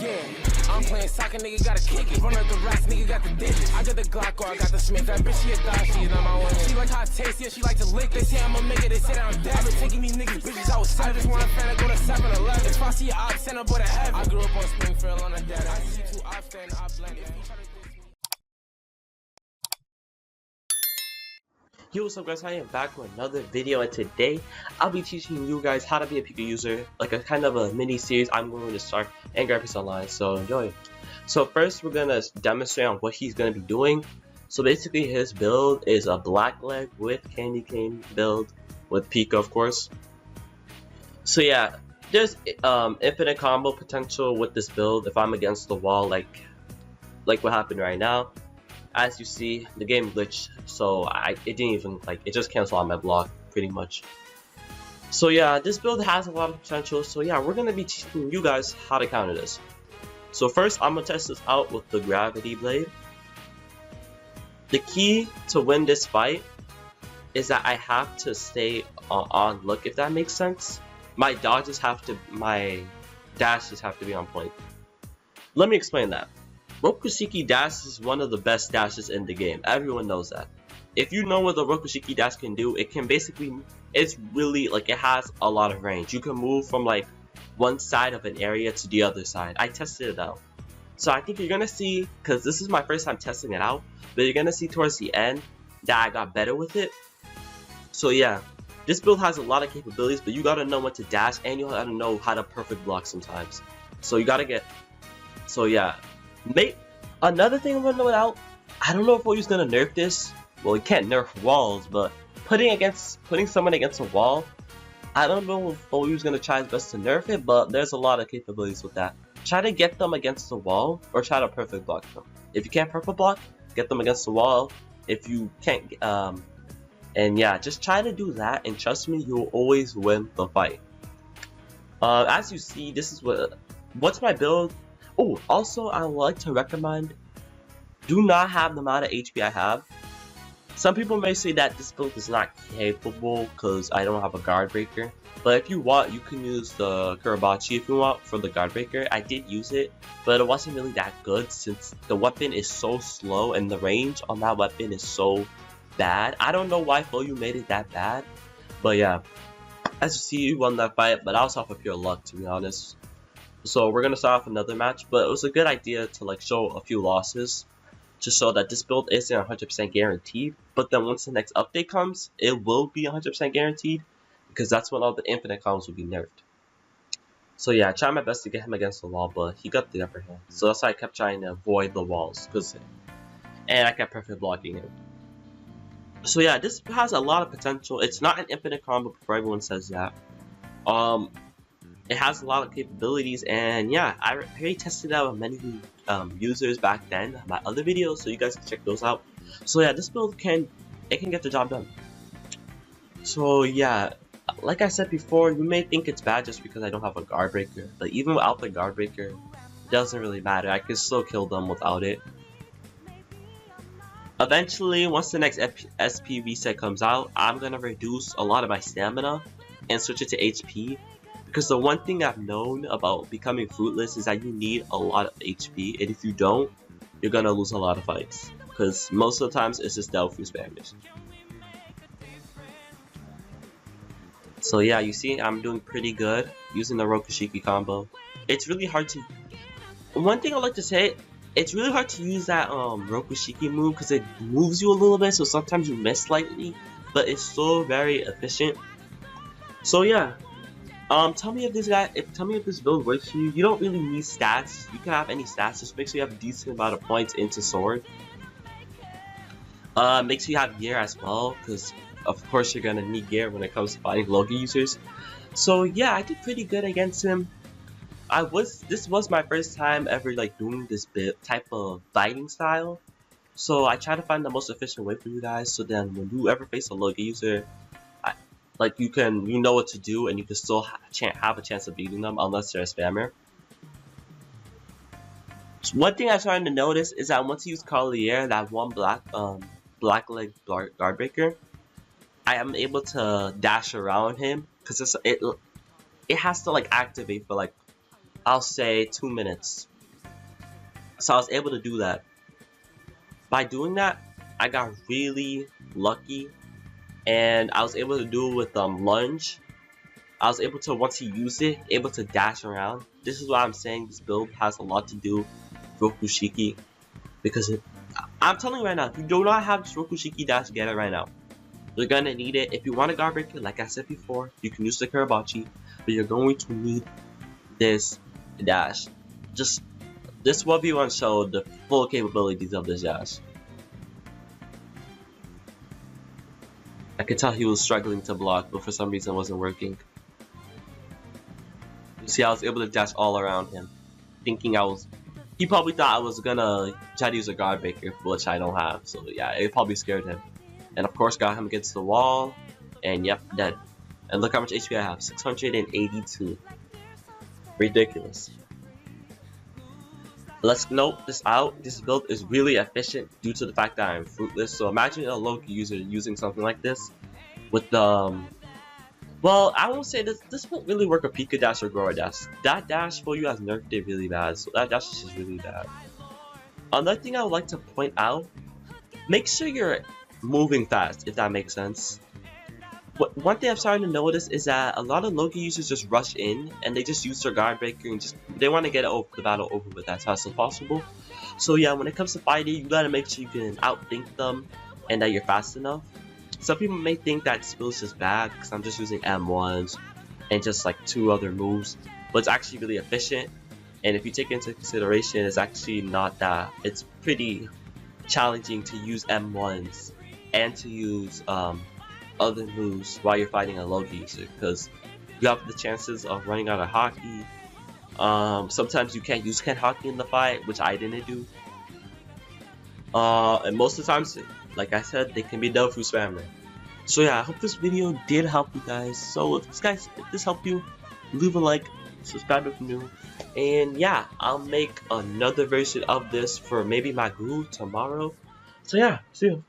Yeah, I'm playing soccer, nigga gotta kick it. Run up the racks, nigga got the digits. I got the Glock or I got the Smith. That bitch, she a dog, she is not my woman. She like how it tastes, yeah, she like to lick. They say I'ma make it, they say that I'm dead. I been taking these niggas bitches outside. I just want a fan to go to 7-Eleven. If I see a op, send a boy to heaven. I grew up on Springfield on a dead. I see two ops, then I blend. If you try to diss me. Yo, what's up guys, I am back with another video, and today I'll be teaching you guys how to be a Pika user, like a kind of a mini series I'm going to start and graphics online, so enjoy. So first we're going to demonstrate on what he's going to be doing. So basically his build is a black leg with candy cane build with Pika, of course. So yeah, there's infinite combo potential with this build if I'm against the wall, like what happened right now. As you see, the game glitched, so it didn't even, it just canceled on my block, pretty much. So yeah, this build has a lot of potential, so yeah, we're gonna be teaching you guys how to counter this. So first, I'm gonna test this out with the gravity blade. The key to win this fight is that I have to stay on look, if that makes sense. My dashes have to be on point. Let me explain that. Rokushiki dash is one of the best dashes in the game. Everyone knows that. If you know what the Rokushiki dash can do, it can basically, it's really, it has a lot of range. You can move from one side of an area to the other side. I tested it out. So I think you're gonna see, because this is my first time testing it out, but you're gonna see towards the end that I got better with it. So yeah, this build has a lot of capabilities, but you gotta know when to dash and you gotta know how to perfect block sometimes. So you gotta get, so yeah. Another thing I'm gonna note out, I don't know if Oyu's gonna nerf this. Well, you can't nerf walls, but putting someone against a wall, I don't know if Oyu's gonna try his best to nerf it, but there's a lot of capabilities with that. Try to get them against the wall, or try to perfect block them. If you can't perfect block, get them against the wall. If you can't, and yeah, just try to do that, and trust me, you'll always win the fight. As you see, this is what's my build. Oh, also, I would like to recommend, do not have the amount of HP I have. Some people may say that this build is not capable because I don't have a guard breaker. But if you want, you can use the Kurabachi if you want for the guard breaker. I did use it, but it wasn't really that good since the weapon is so slow and the range on that weapon is so bad. I don't know why Oyu made it that bad, but yeah. As you see, you won that fight, but I was off of pure luck, to be honest. So we're gonna start off another match, but it was a good idea to show a few losses to show that this build isn't 100% guaranteed. But then once the next update comes, it will be 100% guaranteed because that's when all the infinite combos will be nerfed. So yeah, I tried my best to get him against the wall, but he got the upper hand. So that's why I kept trying to avoid the walls, and I kept perfect blocking him. So yeah, this has a lot of potential. It's not an infinite combo before everyone says that. It has a lot of capabilities, and yeah, I already tested it out with many users back then, my other videos, so you guys can check those out. So yeah, this build can get the job done. So yeah, like I said before, you may think it's bad just because I don't have a guard breaker, but even without the guard breaker, it doesn't really matter. I can still kill them without it. Eventually, once the next SP reset comes out, I'm gonna reduce a lot of my stamina and switch it to HP. Because the one thing I've known about becoming fruitless is that you need a lot of HP, and if you don't, you're gonna lose a lot of fights. Because most of the times it's just Delphi spammers. So yeah, you see I'm doing pretty good using the Rokushiki combo. It's really hard to... One thing I like to say, it's really hard to use that Rokushiki move because it moves you a little bit, so sometimes you miss slightly, but it's so very efficient. So yeah. Tell me if this build works for you. You don't really need stats. You can have any stats. Just make sure you have a decent amount of points into sword. Make sure you have gear as well, because of course you're gonna need gear when it comes to fighting Logi users. So yeah, I did pretty good against him. This was my first time ever doing this type of fighting style. So I try to find the most efficient way for you guys. So then when you ever face a Logi user, you know what to do, and you can still have a chance of beating them unless they're a spammer. So one thing I'm trying to notice is that once you use Collier, that one black leg guard breaker, I am able to dash around him because it has to activate for I'll say 2 minutes. So I was able to do that. By doing that, I got really lucky, and I was able to do it with lunge. I was able to, once he used it, able to dash around. This is why I'm saying this build has a lot to do with Rokushiki, because I'm telling you right now, if you do not have this Rokushiki dash, get it right now. You're gonna need it. If you want a guard breaker, like I said before, you can use the Kurabachi, but you're going to need this dash. Just this 1v1 showed the full capabilities of this dash. I could tell he was struggling to block, but for some reason it wasn't working. You see, I was able to dash all around him, thinking he probably thought I was gonna try to use a guard breaker, which I don't have, so yeah, it probably scared him. And of course got him against the wall, and yep, dead. And look how much HP I have, 682. Ridiculous. Let's note this out. This build is really efficient due to the fact that I'm fruitless. So imagine a Loki user using something like this with the well, I won't say this won't really work with Pika dash or Grower dash. That dash for you has nerfed it really bad, so that dash is just really bad. Another thing I would like to point out, make sure you're moving fast, if that makes sense. One thing I'm starting to notice is that a lot of Loki users just rush in and they just use their guard breaker and they want to get the battle over with as fast as possible. So yeah, when it comes to fighting, you gotta make sure you can outthink them and that you're fast enough. Some people may think that this build is just bad because I'm just using M1s and just like 2 other moves, but it's actually really efficient. And if you take into consideration, it's actually not that. It's pretty challenging to use M1s and to use other moves while you're fighting a Loki user, because you have the chances of running out of hockey. Sometimes you can't use Ken hockey in the fight, which I didn't do. And most of the times, like I said, they can be done through spammer. So yeah, I hope this video did help you guys. So if this helped you, leave a like, subscribe if you're new, and yeah, I'll make another version of this for maybe my guru tomorrow. So yeah, see you.